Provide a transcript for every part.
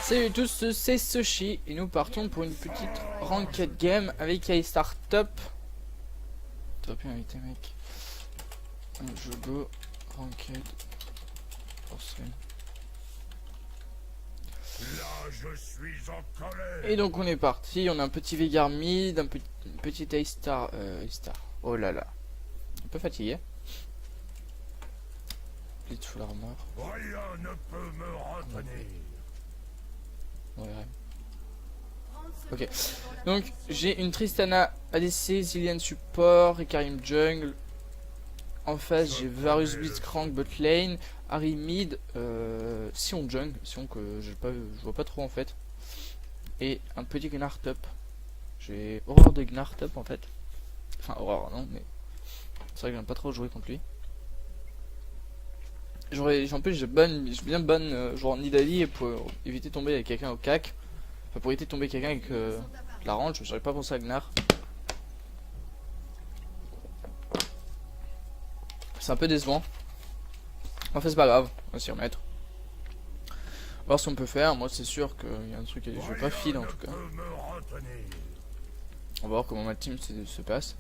Salut à tous, c'est Sushi et nous partons pour une petite ranked game avec Alistar Top. T'aurais pu inviter mec. Je go ranked pour stream. Là, je suis en colère. Et donc on est parti, on a un petit Veigar mid, un petit Alistar. Oh là là. Un peu fatigué. Blitz full armor. Rien ne peut me retenir. Ouais. Ok, donc j'ai une Tristana ADC, Zilean support et Karim jungle. En face j'ai Varus Blitzcrank bot lane, Harry mid, Sion jungle, Sion que je vois pas trop en fait. Et un petit Gnar top. J'ai horreur de Gnar top en fait. Enfin horreur non mais c'est vrai que j'aime pas trop jouer contre lui. En plus j'ai bien bonne genre Nidalee pour éviter de tomber avec quelqu'un au cac. Enfin pour éviter de tomber avec quelqu'un avec la range, j'aurais pas pensé à Gnar. C'est un peu décevant. En fait c'est pas grave, on va s'y remettre. On va voir ce qu'on peut faire, moi c'est sûr qu'il y a un truc, je vais pas fil en tout cas. On va voir comment ma team se passe.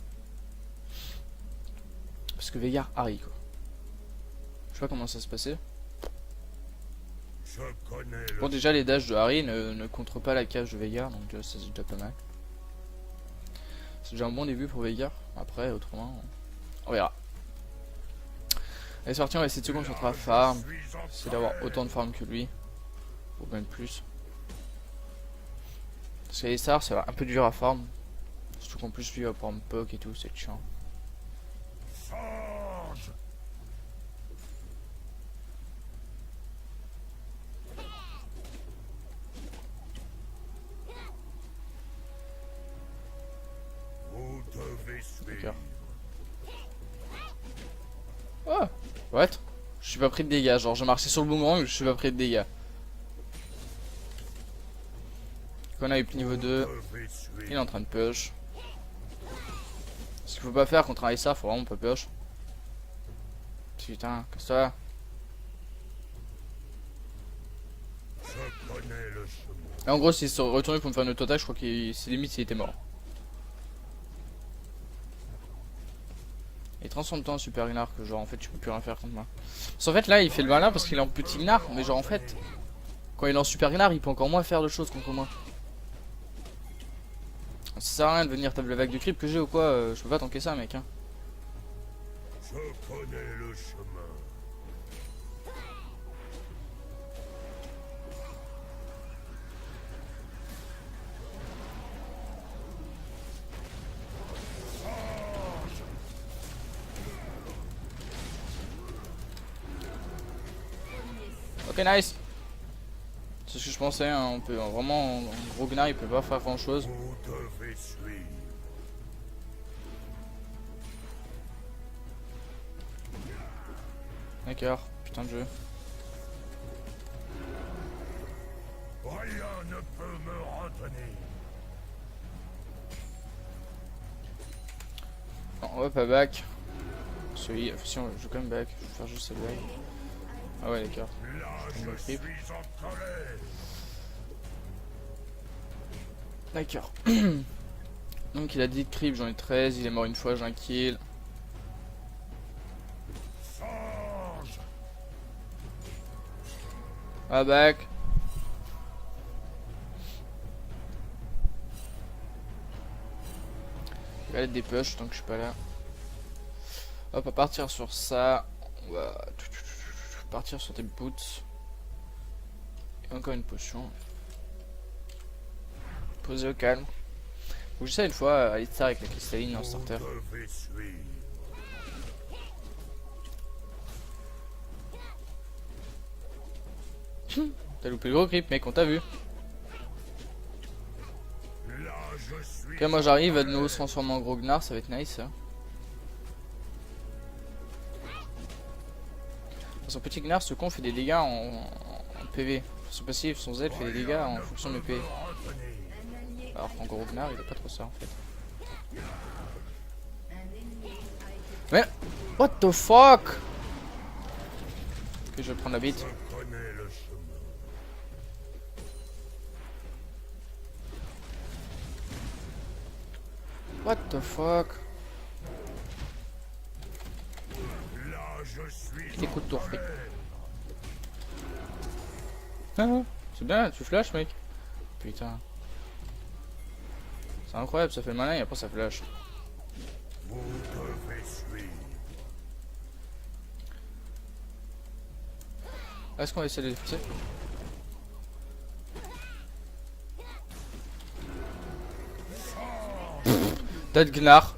Parce que Veigar Harry quoi. Je sais pas comment ça se passait. Bon déjà les dashs de Harry ne contrent pas la cage de Veigar, donc ça c'est déjà pas mal. C'est déjà un bon début pour Veigar. Après autrement on verra. Allez c'est parti, on va essayer de se concentrer sur la farm. C'est d'avoir autant de farm que lui. Ou même plus. Parce que les stars ça va un peu dur à farm. Surtout qu'en plus lui va prendre poke et tout, c'est chiant. D'accord. Oh, what? Je suis pas pris de dégâts, genre j'ai marché sur le boomerang, je suis pas pris de dégâts. On a eu niveau 2. Il est en train de push. Ce qu'il faut pas faire contre un Alistar, faut vraiment pas push. Putain, casse-toi. Et en gros, s'il se retourne pour me faire une auto-attaque, je crois qu'il c'est limite s'il était mort. Il transforme toi en super Gnar que genre en fait tu peux plus rien faire contre moi. Parce qu'en fait là il fait le malin parce qu'il est en petit Gnar, mais genre en fait quand il est en super Gnar il peut encore moins faire de choses contre moi. Ça sert à rien de venir taper la vague de creep que j'ai ou quoi, je peux pas tanker ça mec hein. Je connais le chemin. Ok nice. C'est ce que je pensais hein. On peut vraiment un gros Gnar il peut pas faire grand chose. D'accord, putain de jeu. Rien ne peut me retenir. Non, on va pas back. Si on joue quand même back, je vais faire juste cette blague. Ah ouais d'accord. Là, je suis en colère. D'accord. Donc il a 10 creep, j'en ai 13, il est mort une fois, j'ai un kill. Ah back. Il va être des push tant que je suis pas là. Hop, à partir sur ça. On va partir sur tes boots. Et encore une potion. Poser au calme. Faut que j'essaie une fois Alistar avec la cristalline en starter. T'as loupé le gros creep mec, on t'a vu. Ok moi j'arrive à de nouveau se transformer en gros Gnar, ça va être nice ça. Son petit Gnar, ce con fait des dégâts en PV. Son passif, son Z fait des dégâts en fonction de PV. Alors qu'en gros Gnar il a pas trop ça en fait. Mais What the fuck? Ok, je vais prendre la bite. Je connais le chemin. What the fuck? Là, je suis Des coups de tour en fric. colère. Ah, c'est bien, tu flash mec. Putain. C'est incroyable, ça fait le malin et après ça flash. Vous devez suivre. Est-ce qu'on va essayer de les fixer? Dead Gnar.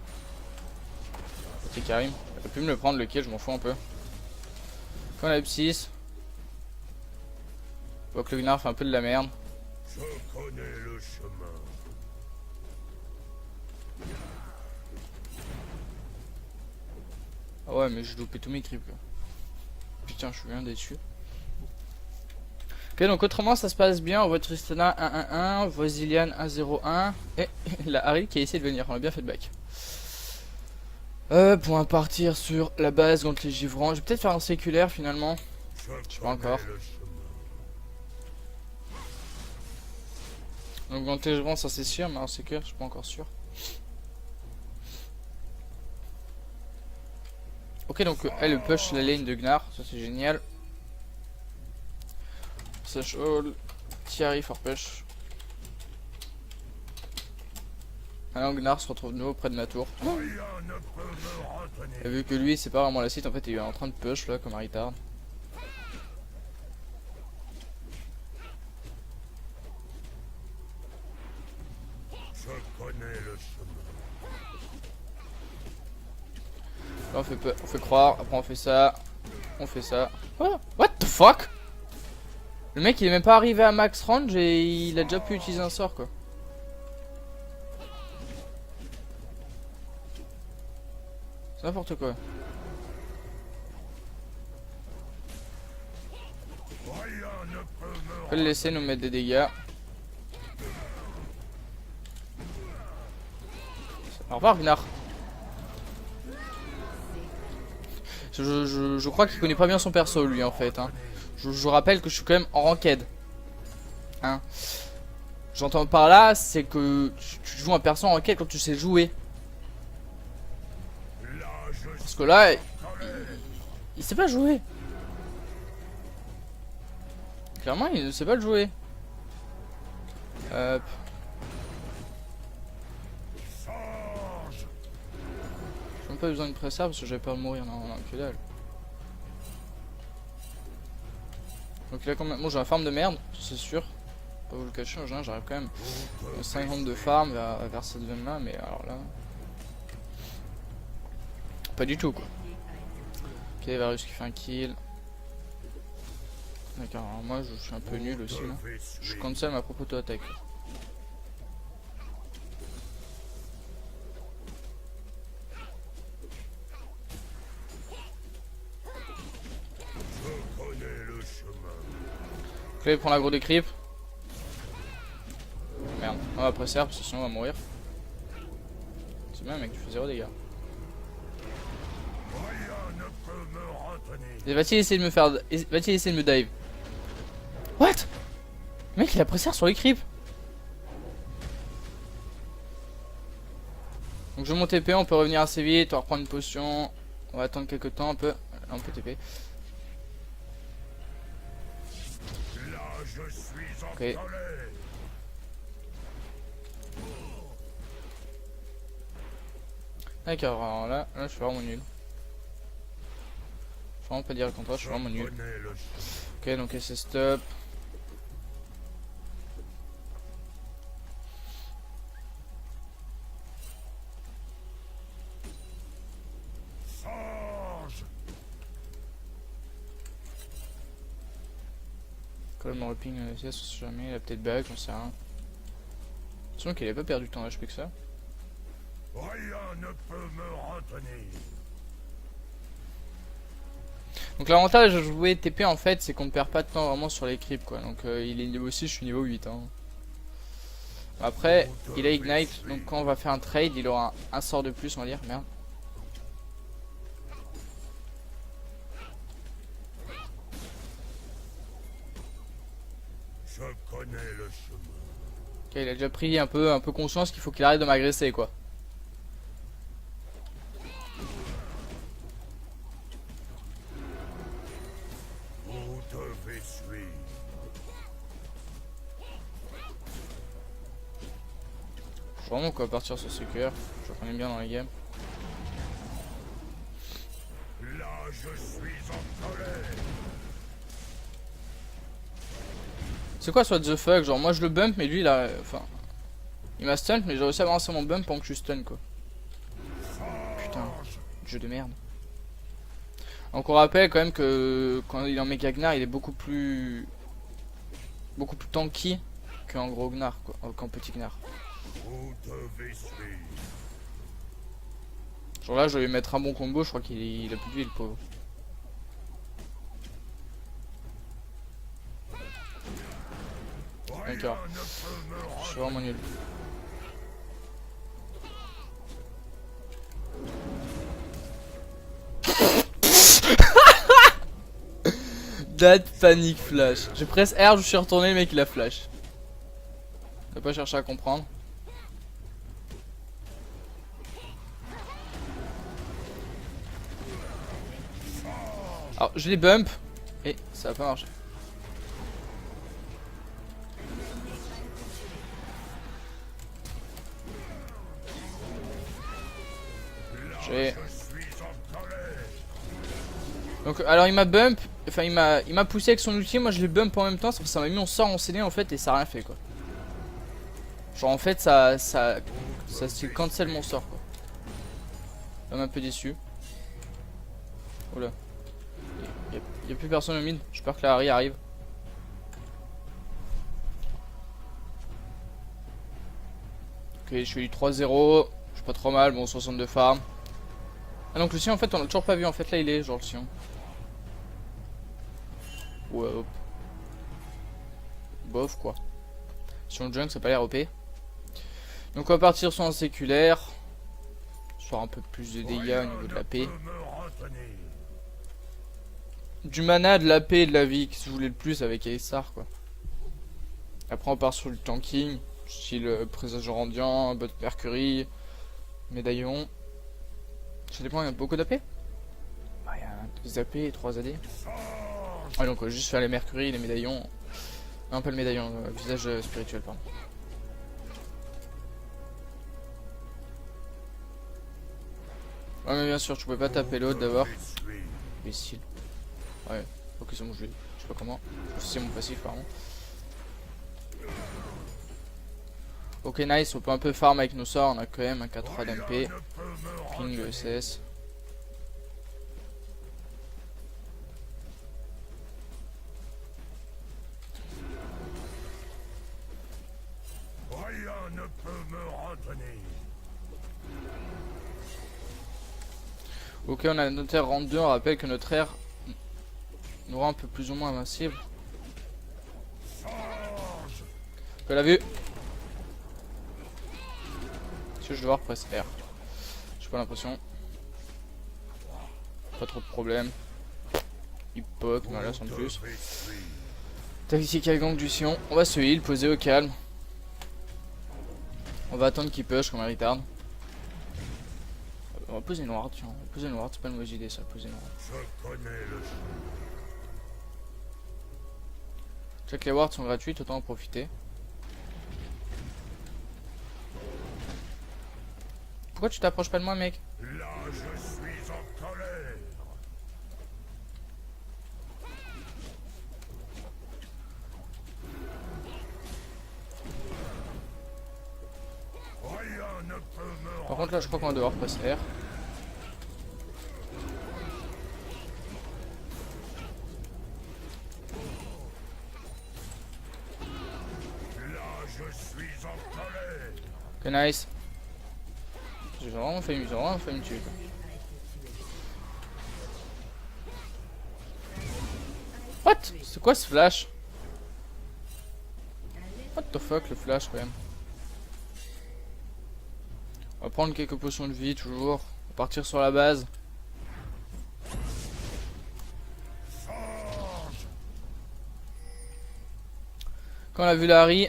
Ok Karim. Il aurait pu me le prendre le kill, je m'en fous un peu. Quand on a F6. Je vois que le Gnar fait un peu de la merde. Je connais le chemin. Ah ouais mais j'ai loupé tous mes creeps quoi. Putain je suis bien déçu. Ok donc autrement ça se passe bien. On voit Tristana 1-1-1, Vosilian 1-0-1 et la Harry qui a essayé de venir. On a bien fait le back. Pour un partir sur la base contre les givrons. Je vais peut-être faire un séculaire finalement. Je sais pas encore. connais le chemin. Donc contre les givrons ça c'est sûr mais un séculaire je suis pas encore sûr. Ok donc elle push la lane de Gnar. Ça c'est génial. Sash Hall, Thierry for push. Alors Gnar se retrouve de nouveau près de ma tour. Rien ne peut me retenir. Et vu que lui c'est pas vraiment la site en fait il est en train de push là comme un retard. Je connais le chemin. Là on fait croire, après on fait ça. On fait ça. Oh, what the fuck? Le mec il est même pas arrivé à max range et il a déjà pu utiliser un sort quoi. C'est n'importe quoi. Rien ne peut me On peut le laisser nous mettre des dégâts. Au revoir Gnar. Je crois qu'il connaît pas bien son perso lui en fait hein. Je rappelle que je suis quand même en ranked hein. J'entends par là c'est que tu joues un perso en ranked quand tu sais jouer. Là, je Parce que là il sait pas jouer. Clairement il ne sait pas le jouer. Hop. change. J'ai même pas besoin de presser parce que j'avais peur de mourir. Non, non, que dalle. Donc là, bon, j'ai un farm de merde, c'est sûr. Pas vous le cacher, en général, j'arrive quand même à 50 de farm vers cette veine là, mais alors là. Pas du tout quoi. Ok, Varus qui fait un kill. D'accord, alors moi je suis un peu nul aussi là. Je cancel ma propre auto-attaque. Je connais le chemin. Ok, il prend l'aggro des creeps. Merde, on va presser parce que sinon on va mourir. C'est bien mec, tu fais 0 dégâts. Rien ne peut me retenir. Et va-t-il essayer de me faire. Va-t-il essayer de me dive? What? Le mec il a pressé sur les creeps. Donc je monte TP, on peut revenir assez vite, on va reprendre une potion. On va attendre quelques temps un peu. Là on peut TP. Là, je suis en Ok. colère. D'accord, alors là je suis vraiment nul. Je suis vraiment pas dire contre toi, je suis vraiment Je nul. connais le chemin. Ok donc c'est stop. Change. Quand même reping on sait jamais, il a peut-être bug, j'en sais rien. Sinon qu'il avait pas perdu tant d'HP que ça. Rien ne peut me retenir. Donc l'avantage de jouer TP en fait c'est qu'on ne perd pas de temps vraiment sur les creeps quoi. Donc il est niveau 6, je suis niveau 8 hein. Après il a Ignite, donc quand on va faire un trade il aura un sort de plus on va dire. Merde. connais le chemin. Ok, il a déjà pris un peu conscience qu'il faut qu'il arrête de m'agresser quoi. Vous devez suivre. Je vois vraiment quoi partir sur ce cœur. Je le connais bien dans la game. Là, je suis en colère. C'est quoi ce what the fuck? Genre moi je le bump mais lui il a... Enfin... Il m'a stun mais j'ai réussi à avancer mon bump pendant que je suis stun quoi. Putain, jeu de merde. Donc on rappelle quand même que quand il est en méga Gnar il est beaucoup plus tanky qu'en gros Gnar quoi, qu'en petit Gnar. Vous devez suivre. Genre là je vais lui mettre un bon combo, je crois qu'il a plus de vie le pauvre. D'accord. Je suis vraiment nul. That panic flash. Je presse R, je suis retourné, le mec il a flash. Je vais pas chercher à comprendre. Alors je les bump et ça va pas marcher. J'ai... Donc alors il m'a bump, enfin il m'a poussé avec son ulti, moi je l'ai bump en même temps, ça m'a mis mon sort en CD en fait et ça a rien fait quoi. Genre en fait ça se cancel mon sort quoi. Là, un peu déçu. Oula. Y a plus personne au mid, j'espère que la Harry arrive. Ok, je suis 3-0, je suis pas trop mal, bon 62 farm. Ah donc le sien en fait on l'a toujours pas vu, en fait là il est genre le sien. Ouais hop. Bof quoi. Sur le junk ça a pas l'air OP. Donc on va partir sur un séculaire. Sur un peu plus de dégâts au niveau de la paix. Du mana, de la paix et de la vie qui se voulait le plus avec Aesar quoi. Après on part sur le tanking. Style présage rendiant, bot Mercury, médaillon. Ça dépend, il y a beaucoup d'AP. Bah, il y a 2 AP et 3 AD. Ah, donc juste faire les Mercury, les médaillons. Un peu le médaillon, visage spirituel, pardon. Ouais, mais bien sûr, tu pouvais pas taper l'autre d'abord. Imbécile. Ouais, ok, c'est bon, je sais pas comment. C'est mon passif, pardon. Ok, nice, on peut un peu farm avec nos sorts, on a quand même un K3 d'MP. Ping le SS. Rien ne peut me retenir. Ok, on a notre air rang 2, on rappelle que notre air nous rend un peu plus ou moins invincible. Que la vue. Si je dois voir presse R. J'ai pas l'impression. Pas trop de problème. Il poke, mais là sans plus. Tactique à gang du Sion. On va se heal, poser au calme. On va attendre qu'il push comme un retard. On va poser une ward, tiens. On va poser une ward, c'est pas une mauvaise idée ça, poser une ward. Je connais le chemin. Check les wards sont gratuites, autant en profiter. Pourquoi tu t'approches pas de moi, mec? Là, je suis en colère. Rien ne peut me Par contre, là, je crois qu'on va devoir passer R. Là, je suis en colère. Ok, nice. J'ai vraiment failli me tuer. Quoi. What? C'est quoi ce flash? What the fuck le flash quand même. On va prendre quelques potions de vie toujours. On va partir sur la base. Quand on a vu la Harry.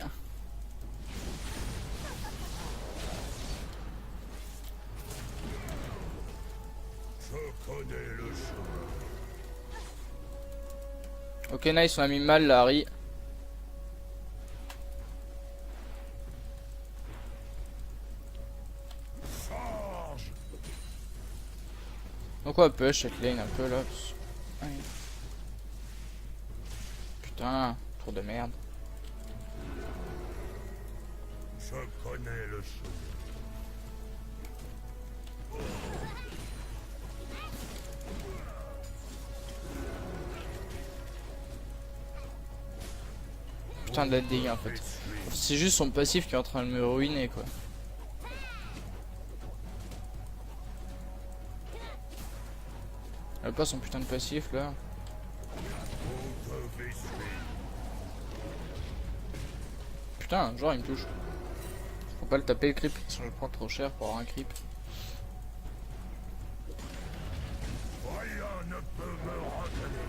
Je connais le chemin. Ok, nice, on a mis mal la Harry. Charge. Donc on va push cette lane un peu là. Allez. Putain, trop de merde. Je connais le chemin. Putain de la dégâts en fait. C'est juste son passif qui est en train de me ruiner quoi. Elle a pas son putain de passif là. Vous devez suivre. Putain, genre il me touche. Faut pas le taper le creep, sinon je le prends trop cher pour avoir un creep. Rien ne peut me retenir.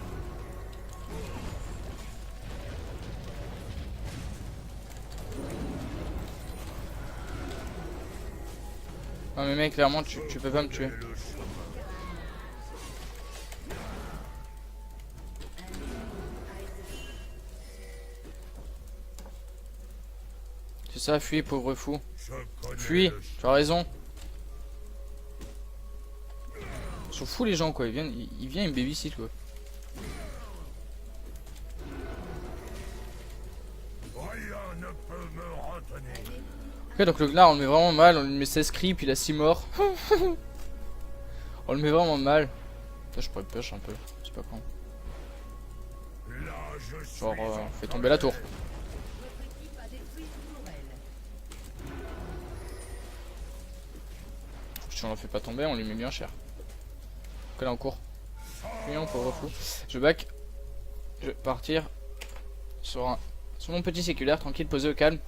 Non mais mec, clairement tu peux pas me tuer. Le chemin. C'est ça, fuis pauvre fou. Je connais Fuis, le tu as raison. Ils sont fous les gens quoi, ils viennent, ils me babysit quoi. Rien ne peut me retenir. Ok donc le Gnar on le met vraiment mal, on lui met 16 creep, il a 6 morts. On le met vraiment mal. Putain, je pourrais push un peu, c'est pas con. Là, je suis Genre en fait tomber la tour. Si on la fait pas tomber, on lui met bien cher. Donc là on court. Fuyons pauvre fou. Je back. Je vais partir sur mon petit séculaire, tranquille, posé au calme.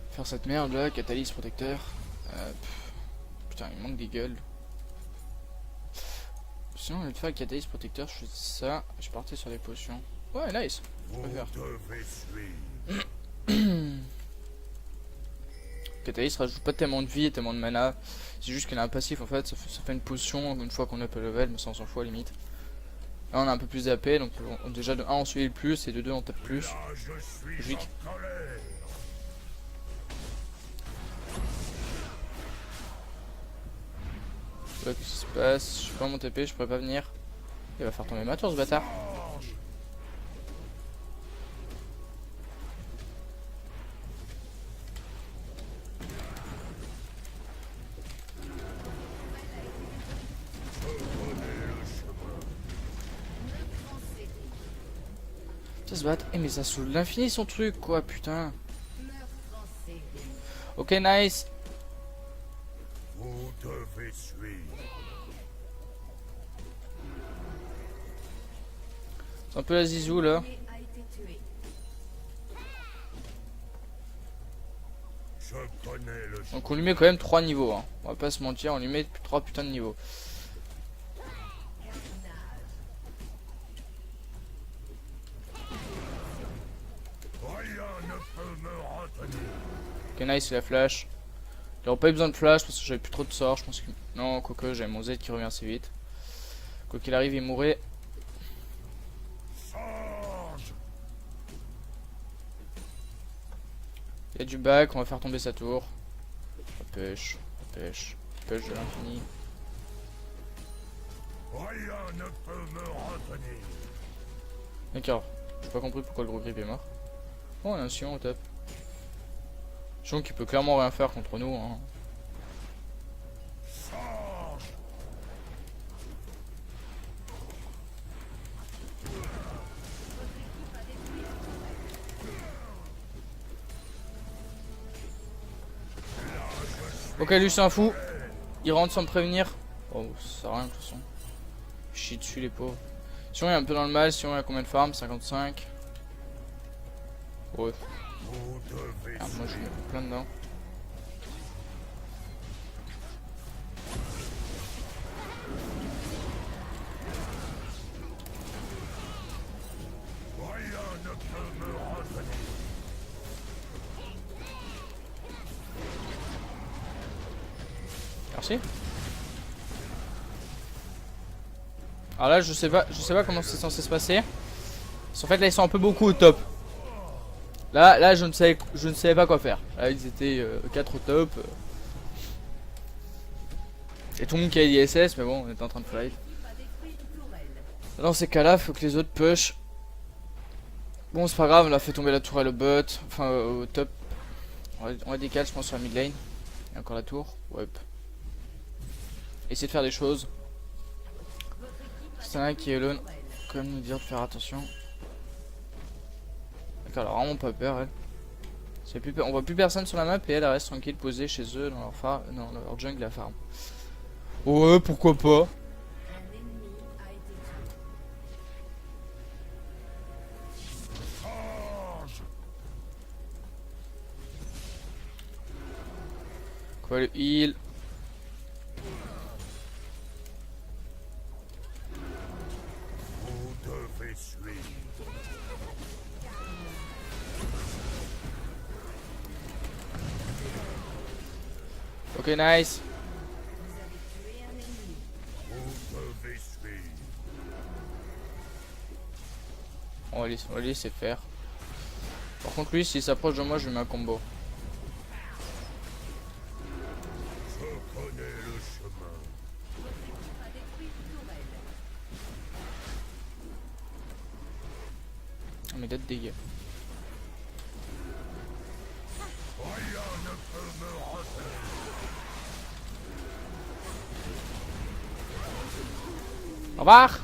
Faire cette merde là, catalyse protecteur. Putain, il manque des gueules. Sinon, au lieu de faire catalyse protecteur, je fais ça. Je partais sur les potions. Ouais, nice. Je peux faire. Vous devez suivre. Catalyse rajoute pas tellement de vie et tellement de mana. C'est juste qu'il a un passif en fait. Ça fait une potion une fois qu'on up le level, mais ça on s'en fout à la limite. Là, on a un peu plus d'AP, donc déjà de 1 on suit le plus et de 2 on tape plus. Là, je suis Logique. en colère. Là, qu'est-ce qui se passe? Je suis pas mon TP, je pourrais pas venir. Il va faire tomber ma tour ce bâtard. Ça se bat. Eh mais ça saoule l'infini son truc quoi putain. Ok nice. Vous devez suivre. C'est un peu la zizou là. Je connais le chemin. Donc on lui met quand même 3 niveaux hein. On va pas se mentir, on lui met 3 putains de niveaux. Rien ne peut me retenir. Ok nice il a flash. J'aurais pas eu besoin de flash parce que j'avais plus trop de sorts. Je pense que... Non quoique j'avais mon Z qui revient assez vite. Quoi qu'il arrive il mourrait. Charge. Il y a du back, on va faire tomber sa tour. Push de l'infini. Rien ne peut me retenir. D'accord, j'ai pas compris pourquoi le gros grip est mort. Oh on a un Sion au top. Sion qui peut clairement rien faire contre nous hein. Charge. Ok lui c'est un fou. Il rentre sans me prévenir. Oh ça sert à rien de toute façon. Je chie dessus les pauvres. Sion est un peu dans le mal, Sion a combien de farm? 55. Ouais. Vous devez Ah, moi je mets plein dedans. merci. Alors là je sais pas comment c'est censé se passer. Parce qu'en fait là ils sont un peu beaucoup au top. Là je ne savais pas quoi faire. Là ils étaient 4 au top. Et tout le monde qui a ISS, mais bon on était en train de fight. Dans ces cas là faut que les autres push. Bon c'est pas grave, on a fait tomber la tourelle au bot. Enfin au top. On va décaler je pense sur la mid lane. Il y a encore la tour. Ouais. Essayer de faire des choses. C'est un qui est alone. Quand même nous dire de faire attention. D'accord, elle a vraiment pas peur elle. On voit plus personne sur la map et elle reste tranquille posée chez eux dans leur jungle à farm. Ouais pourquoi pas. Quoi le heal? Ok nice. On va laisser faire. Par contre lui s'il s'approche de moi je lui mets un combo. Oh, mais d'être dégâts. Au revoir.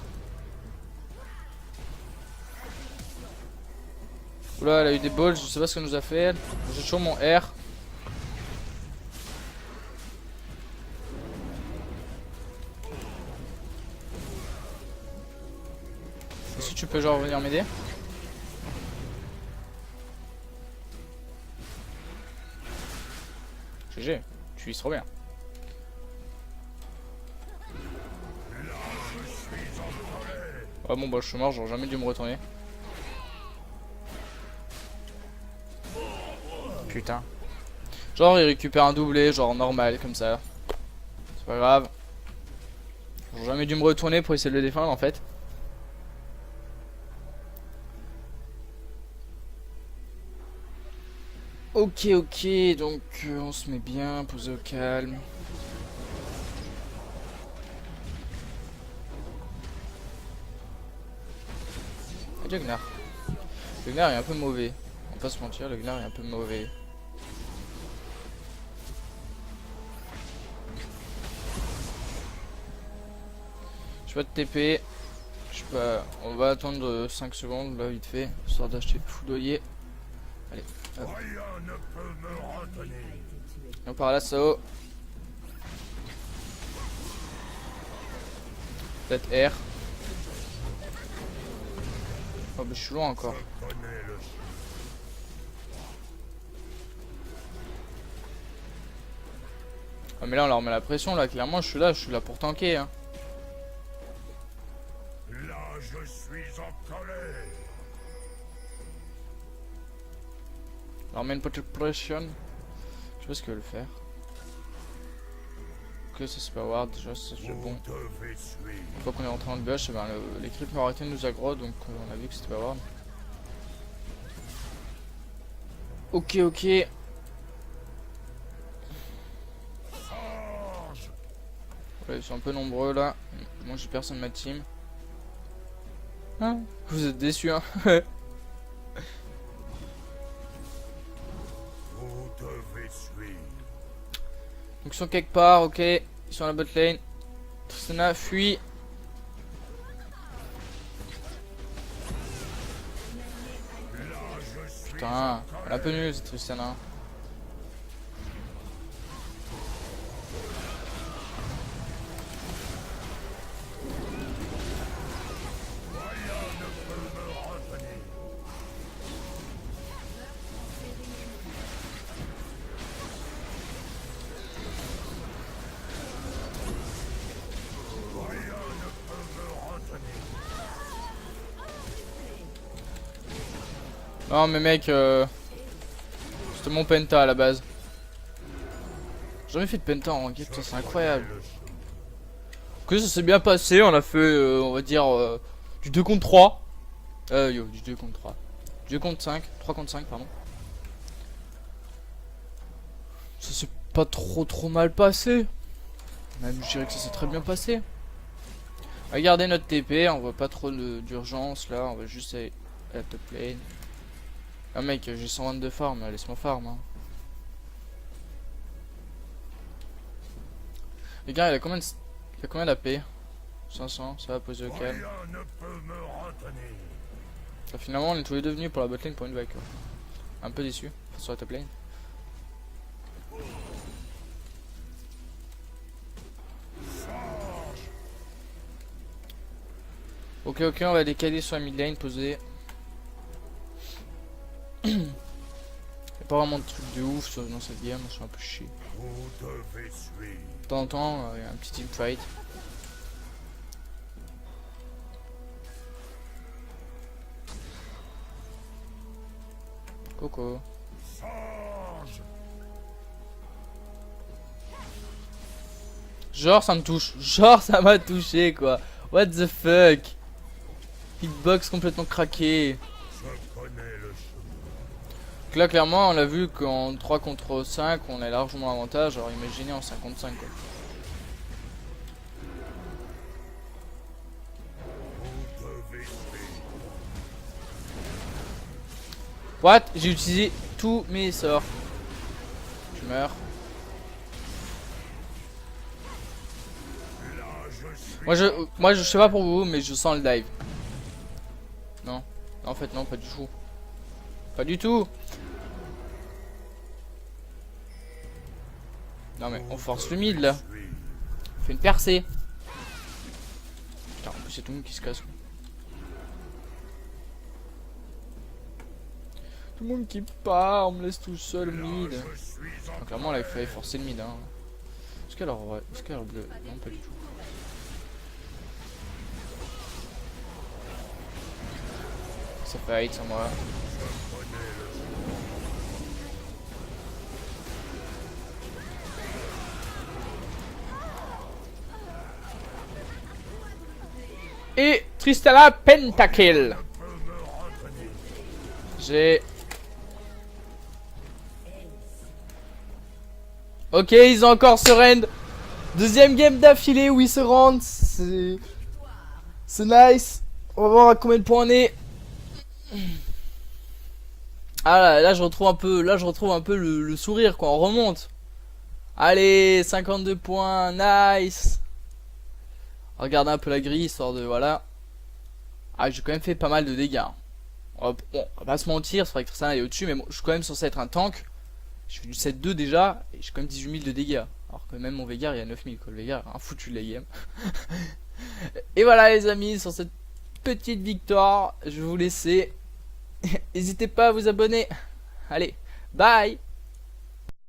Oula elle a eu des balls, je sais pas ce qu'elle nous a fait. J'ai toujours mon R. Est-ce que tu peux genre venir m'aider? GG, tu y seras bien. Ah bon bah je suis mort, j'aurais jamais dû me retourner. Putain. Genre il récupère un doublé, genre normal comme ça. C'est pas grave. J'aurais jamais dû me retourner pour essayer de le défendre en fait. Ok donc on se met bien, posé au calme. Le Gnar. Le Gnar est un peu mauvais. On va pas se mentir, le Gnar est un peu mauvais. Je vais pas de TP. Je sais pas. On va attendre 5 secondes là vite fait. Histoire d'acheter foudoyer. Allez. Hop. On part à l'assaut. Peut-être R. Oh bah je suis loin encore. Ah mais là on leur met la pression là, clairement je suis là pour tanker hein. Là je suis en colère. On leur met une petite pression. Je sais pas ce qu'ils veulent faire. Ok ça c'est pas ward déjà, ça c'est bon. Une fois qu'on est rentré dans le bush, ben, les creeps ont arrêté de nous aggro donc on a vu que c'était pas ward. Ok. Ouais, ils sont un peu nombreux là. Moi j'ai personne de ma team. Ah, vous êtes déçus hein. Donc ils sont quelque part, ok. Ils sont à la bot lane. Tristana fuit. Putain, elle est un peu nulle cette Tristana. Non mais mec, c'était mon penta à la base. J'ai jamais fait de penta en ranked, ça c'est incroyable. Que ça s'est bien passé, on a fait, on va dire, du 2 contre 3. Du 2 contre 3. 2 contre 5, 3 contre 5, pardon. Ça s'est pas trop mal passé. Même je dirais que ça s'est très bien passé. Regardez notre TP, on voit pas trop d'urgence là, on va juste aller à la top lane. Ah mec, j'ai 122 farm, laisse-moi farm. Hein. Les gars, il a combien d'AP? 500, ça va poser au calme. Rien ne peut me retenir. Là, finalement, on est tous les deux venus pour la botlane pour une vague. Un peu déçu sur la top lane. Ok, on va décaler sur la mid lane, poser. Y'a pas vraiment de truc de ouf dans cette game, je suis un peu chier. Vous devez suivre. De temps en temps, il y a un petit team fight. Coco. Sage. Genre ça me touche, genre ça m'a touché quoi. What the fuck. Hitbox complètement craqué. Je connais le chemin. Donc là clairement on a vu qu'en 3 contre 5 on a largement l'avantage. Alors imaginez en 5 contre 5 quoi. Vous devez suivre. What? J'ai utilisé tous mes sorts. Je meurs. Là, je suis. Moi je sais pas pour vous mais je sens le dive. Non. En fait non, pas du tout. Pas du tout. Non mais on force le mid là. On fait une percée. Putain en plus c'est tout le monde qui se casse. Tout le monde qui part, on me laisse tout seul au mid. Donc clairement là il fallait forcer le mid hein. Est-ce qu'elle a bleu? Non pas du tout. Ça fight sur moi. Et Tristana Pentakill. J'ai... Ok, ils ont encore ce rend. Deuxième game d'affilée où ils se rendent. C'est nice. On va voir à combien de points on est. Ah là je retrouve un peu, le sourire quoi, on remonte. Allez, 52 points, nice. Regardez un peu la grille histoire de voilà. Ah j'ai quand même fait pas mal de dégâts. On va pas se mentir, c'est vrai que Tristana est au-dessus, mais bon, je suis quand même censé être un tank. Je fais du 7-2 déjà, et j'ai quand même 18 000 de dégâts. Alors que même mon Veigar il y a 9 000 quoi, le Veigar a un foutu de la game. Et voilà les amis, sur cette petite victoire, je vais vous laisser. N'hésitez pas à vous abonner. Allez, bye.